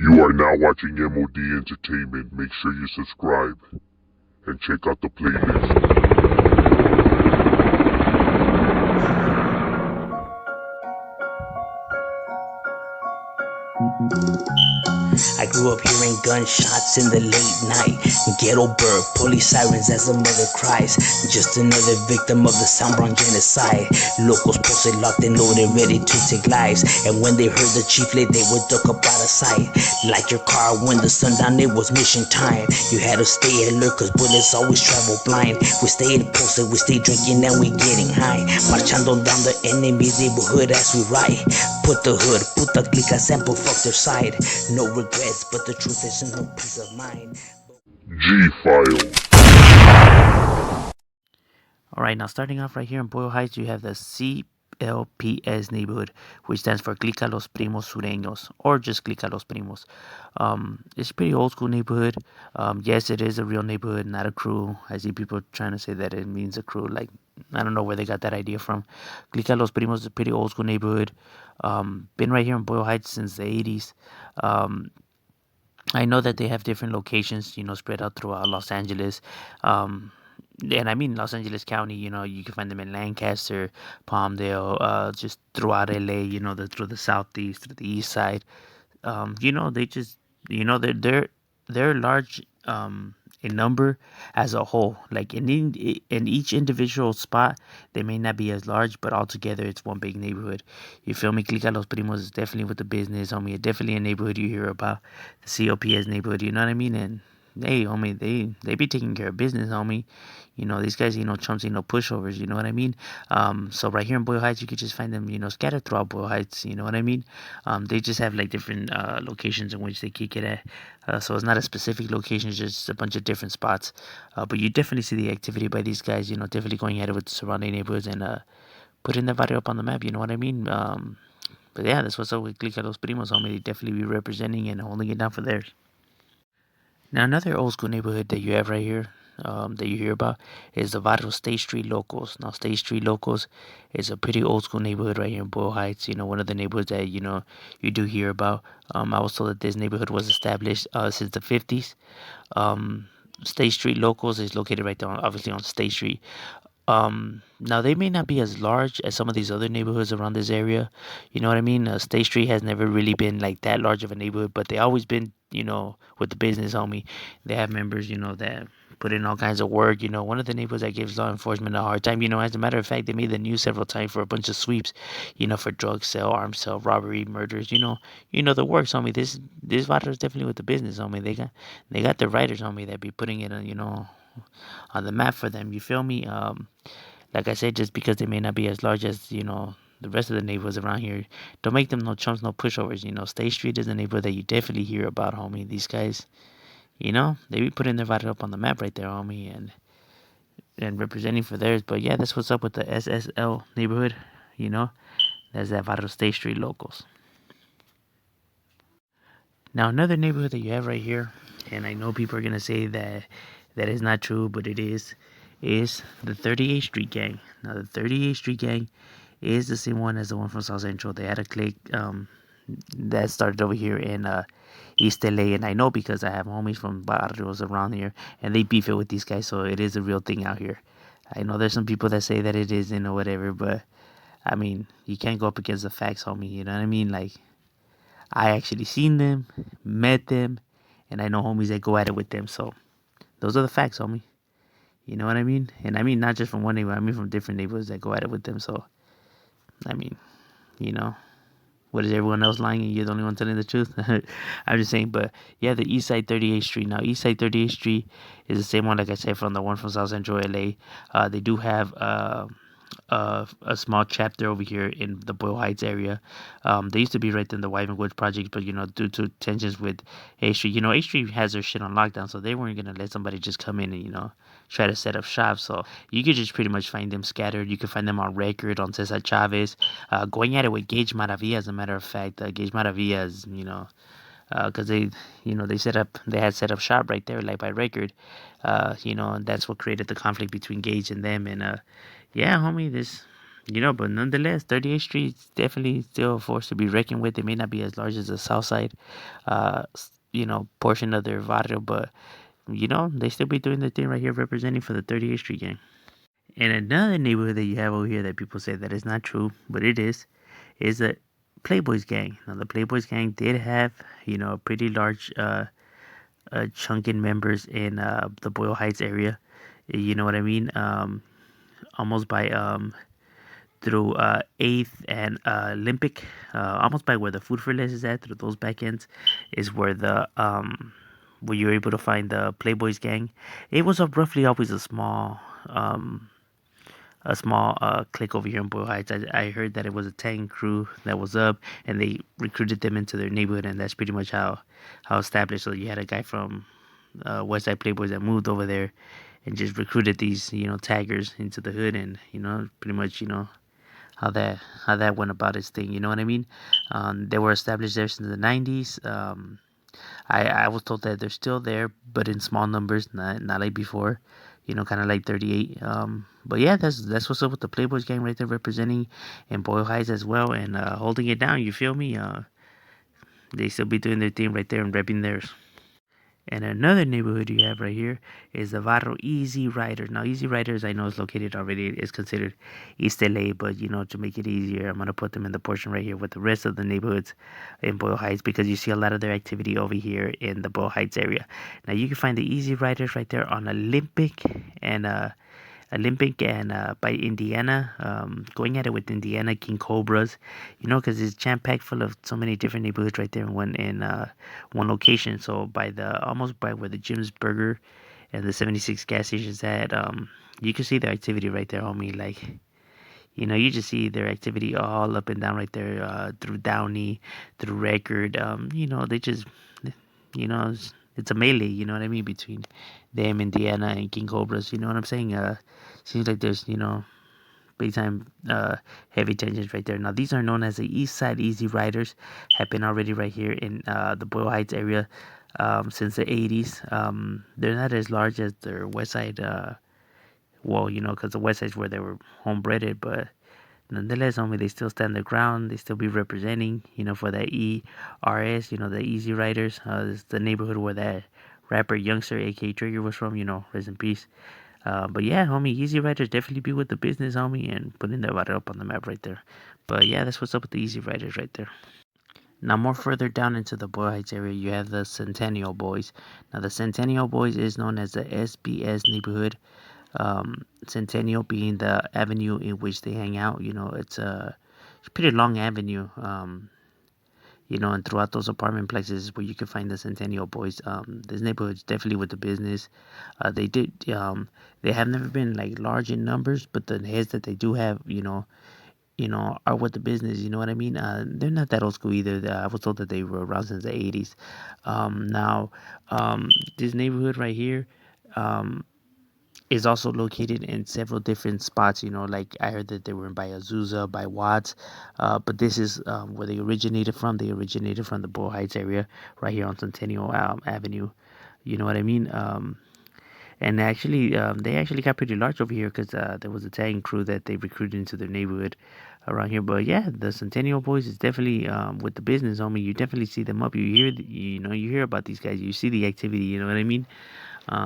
You are now watching M.O.D. Entertainment. Make sure you subscribe and check out the playlist. I grew up hearing gunshots in the late night. Ghetto bird, police sirens as a mother cries. Just another victim of the Soundbrown genocide. Locals posted locked and loaded, ready to take lives. And when they heard the chief lay, they would duck up out of sight. Like your car when the sundown, it was mission time. You had to stay alert cause bullets always travel blind. We stayed posted, we stayed drinking and we getting high. Marchando down the enemy's neighborhood as we ride. Put the hood, put the glica sample, fuck their side. No regrets, but the truth is no peace of mind. G-File. Alright, now starting off right here in Boyle Heights, you have the clps neighborhood, which stands for Clica Los Primos Sureños, or just Clica Los Primos. It's a pretty old school neighborhood. Yes, it is a real neighborhood, not a crew. I see people trying to say that it means a crew. Like, I don't know where they got that idea from. Clica Los Primos is a pretty old school neighborhood. Been right here in Boyle Heights since the 80s. I know that they have different locations, spread out throughout Los Angeles. And I mean Los Angeles County, you can find them in Lancaster, Palmdale, just throughout LA, through the southeast, through the east side. They just, they're large in number as a whole. Like in each individual spot, they may not be as large, but altogether it's one big neighborhood. You feel me? Clica Los Primos is definitely with the business, homie. It's definitely a neighborhood you hear about. The COPS neighborhood, you know what I mean? And hey, homie, they be taking care of business, homie. These guys ain't no chumps, ain't no pushovers, you know what I mean? So right here in Boyle Heights, you could just find them, scattered throughout Boyle Heights, you know what I mean? They just have like different locations in which they kick it at. So it's not a specific location, it's just a bunch of different spots. But you definitely see the activity by these guys, definitely going at it with the surrounding neighborhoods and putting the barrio up on the map, you know what I mean? But yeah, that's what's up with Clica Los Primos, homie. They definitely be representing and holding it down for theirs. Now, another old school neighborhood that you have right here, that you hear about, is the Varrio State Street Locals. Now, State Street Locals is a pretty old school neighborhood right here in Boyle Heights. One of the neighborhoods that, you do hear about. I was told that this neighborhood was established since the 50s. State Street Locals is located right there, obviously on State Street. Now they may not be as large as some of these other neighborhoods around this area. You know what I mean? State Street has never really been like that large of a neighborhood, but they always been, with the business, homie. They have members, that put in all kinds of work. One of the neighborhoods that gives law enforcement a hard time. As a matter of fact, they made the news several times for a bunch of sweeps, for drug sale, arms sale, robbery, murders. The works, homie. This vato is definitely with the business, homie. They got the writers, homie, that be putting it on the map for them. You feel me? Like I said, just because they may not be as large as the rest of the neighborhoods around here, don't make them no chumps, no pushovers. State Street is a neighborhood that you definitely hear about, homie. These guys, they be putting their vital up on the map right there, homie, and representing for theirs. But yeah, that's what's up with the SSL neighborhood. That's that Varrio State Street Locals. Now, another neighborhood that you have right here, and I know people are gonna say that is not true, but it is the 38th Street Gang. Now, the 38th Street Gang is the same one as the one from South Central. They had a clique that started over here in East LA, and I know because I have homies from barrios around here, and they beef it with these guys, so it is a real thing out here. I know there's some people that say that it isn't or whatever, but I mean, you can't go up against the facts, homie. You know what I mean? Like, I actually seen them, met them, and I know homies that go at it with them. So those are the facts, homie. You know what I mean? And I mean not just from one neighborhood. I mean from different neighborhoods that go at it with them. So I mean, you know, what is everyone else lying and you're the only one telling the truth? I'm just saying. But yeah, the East Side 38th Street. Now, East Side 38th Street is the same one, like I said, from the one from South Central LA. They do have a small chapter over here in the Boyle Heights area. They used to be right in the Wyvern Woods project, but due to tensions with A Street, A Street has their shit on lockdown, so they weren't gonna let somebody just come in and try to set up shop. So you could just pretty much find them scattered. You can find them on record on Cesar Chavez, going at it with Gage Maravilla. As a matter of fact, Gage Maravilla is because they had set up shop right there, like by record, and that's what created the conflict between Gage and them. And yeah, homie, But nonetheless, 38th Street is definitely still a force to be reckoned with. It may not be as large as the South Side, portion of their barrio, but they still be doing their thing right here, representing for the 38th Street gang. And another neighborhood that you have over here that people say that is not true, but it is the Playboys gang. Now, the Playboys gang did have, a pretty large chunk in members in the Boyle Heights area. You know what I mean? Almost by through 8th and Olympic, almost by where the Food for Less is at, through those back ends, is where where you're able to find the Playboys gang. It was roughly always a small clique over here in Boyle Heights. I heard that it was a tank crew that was up, and they recruited them into their neighborhood, and that's pretty much how established. So you had a guy from Westside Playboys that moved over there, and just recruited these taggers into the hood, and pretty much how that went about its thing. You know what I mean? They were established there since the 90s. I was told that they're still there, but in small numbers, not like before. Kind of like 38. But yeah, that's what's up with the Playboys gang right there, representing in Boyle Heights as well, and holding it down. You feel me? They still be doing their thing right there and repping theirs. And another neighborhood you have right here is the Varro Easy Riders. Now, Easy Riders, I know is located already, is considered East LA, but to make it easier, I'm going to put them in the portion right here with the rest of the neighborhoods in Boyle Heights, because you see a lot of their activity over here in the Boyle Heights area. Now, you can find the Easy Riders right there on and by Indiana, going at it with Indiana King Cobras, because it's jam packed full of so many different neighborhoods right there in one location. So by the almost by where the Jim's Burger and the 76 gas stations at, you can see their activity right there, homie. Like, you just see their activity all up and down right there, through Downey, through Record. They just, it's a melee, you know what I mean, between them, Indiana, and King Cobras. You know what I'm saying? Seems like there's, big time heavy tensions right there. Now, these are known as the East Side Easy Riders, have been already right here in the Boyle Heights area since the 80s. They're not as large as their West Side, because the West Side is where they were homebreded, but nonetheless, homie, they still stand their ground. They still be representing, for that ERS, the Easy Riders. It's the neighborhood where that rapper Youngster, aka Trigger, was from. Rest in peace. But yeah, homie, Easy Riders definitely be with the business, homie, and putting that right up on the map right there. But yeah, that's what's up with the Easy Riders right there. Now, more further down into the Boyle Heights area, you have the Centennial Boys. Now, the Centennial Boys is known as the SBS neighborhood. Centennial being the avenue in which they hang out. It's a pretty long avenue. And throughout those apartment complexes where you can find the Centennial Boys, this neighborhood's definitely with the business. They have never been like large in numbers, but the heads that they do have, are with the business. You know what I mean? They're not that old school either. I was told that they were around since the 80s. Now, this neighborhood right here, is also located in several different spots. Like I heard that they were by Azusa, by Watts, but this is where they originated from. They originated from the Boyle Heights area, right here on Centennial Avenue. You know what I mean? And actually, they actually got pretty large over here because there was a tagging crew that they recruited into their neighborhood around here. But yeah, the Centennial Boys is definitely with the business, homie. You definitely see them up. You hear about these guys. You see the activity. You know what I mean?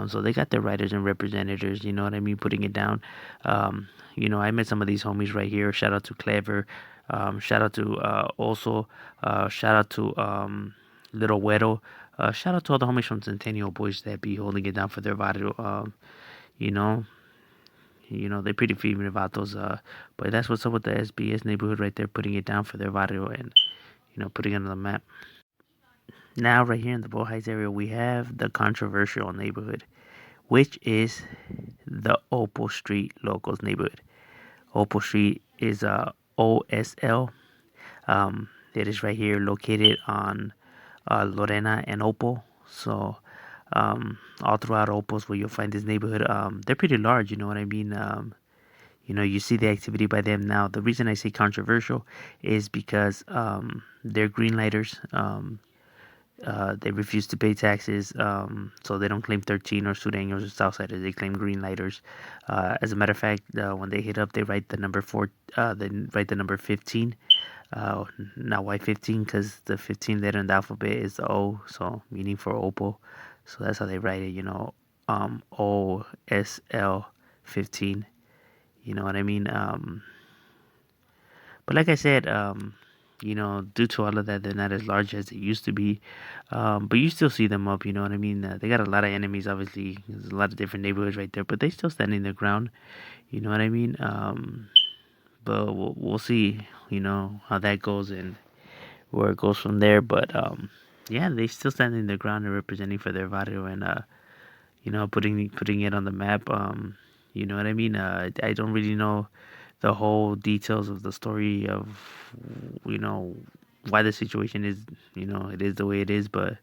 So they got their writers and representatives, you know what I mean, putting it down. I met some of these homies right here. Shout out to Clever. Shout out to also. Shout out to Little Weddle. Shout out to all the homies from Centennial Boys that be holding it down for their barrio. You know, they're pretty female vatos. But that's what's up with the SBS neighborhood right there, putting it down for their barrio and putting it on the map. Now, right here in the Boyle Heights area, we have the controversial neighborhood, which is the Oppo Street Locals neighborhood. Oppo Street is OSL. It is right here located on Lorena and Oppo. So, all throughout Oppo's where you'll find this neighborhood, they're pretty large, you know what I mean? You see the activity by them. Now, the reason I say controversial is because they're green lighters. They refuse to pay taxes, so they don't claim 13 or Sureños or Southsiders. They claim Greenlighters. As a matter of fact, when they hit up, they write the number 4. They write the number 15. Uh, Now why 15? Because the 15th letter in the alphabet is the O, so meaning for oppo. So that's how they write it. OSL 15. You know what I mean? But like I said, due to all of that, they're not as large as they used to be. But you still see them up, you know what I mean? They got a lot of enemies, obviously. There's a lot of different neighborhoods right there, but they still standing their ground, you know what I mean? But we'll see, how that goes and where it goes from there. But yeah, they still standing their ground and representing for their barrio and putting it on the map. You know what I mean? I don't really know the whole details of the story of you know why the situation is it is the way it is, but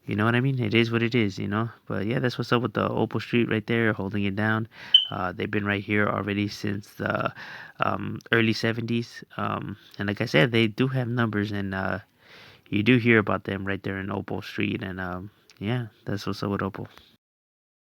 you know what I mean? It is what it is. But yeah, that's what's up with the Opal Street right there, holding it down. They've been right here already since the early 70s. And like I said, they do have numbers, and you do hear about them right there in Opal Street. And yeah, that's what's up with Opal.